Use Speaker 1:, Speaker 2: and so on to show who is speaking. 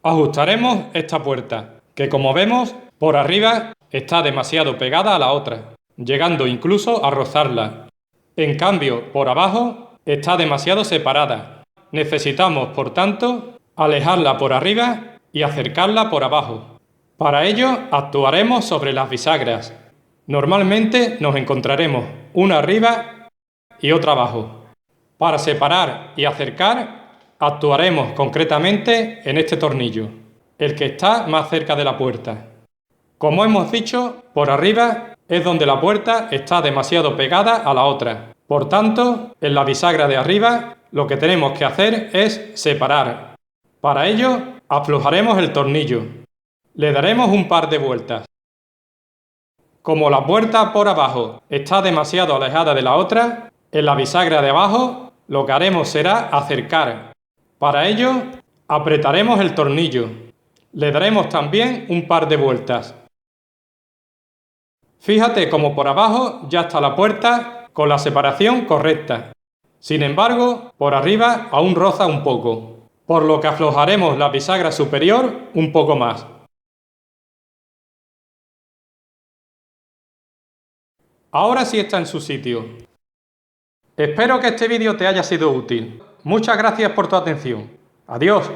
Speaker 1: Ajustaremos esta puerta, que como vemos, por arriba está demasiado pegada a la otra, llegando incluso a rozarla. En cambio, por abajo está demasiado separada. Necesitamos, por tanto, alejarla por arriba y acercarla por abajo. Para ello, actuaremos sobre las bisagras. Normalmente nos encontraremos una arriba y otra abajo. Para separar y acercar, actuaremos concretamente en este tornillo, el que está más cerca de la puerta. Como hemos dicho, por arriba es donde la puerta está demasiado pegada a la otra. Por tanto, en la bisagra de arriba, lo que tenemos que hacer es separar. Para ello, aflojaremos el tornillo. Le daremos un par de vueltas. Como la puerta por abajo está demasiado alejada de la otra, en la bisagra de abajo lo que haremos será acercar. Para ello, apretaremos el tornillo. Le daremos también un par de vueltas. Fíjate cómo por abajo ya está la puerta con la separación correcta. Sin embargo, por arriba aún roza un poco, por lo que aflojaremos la bisagra superior un poco más. Ahora sí está en su sitio. Espero que este vídeo te haya sido útil. Muchas gracias por tu atención. Adiós.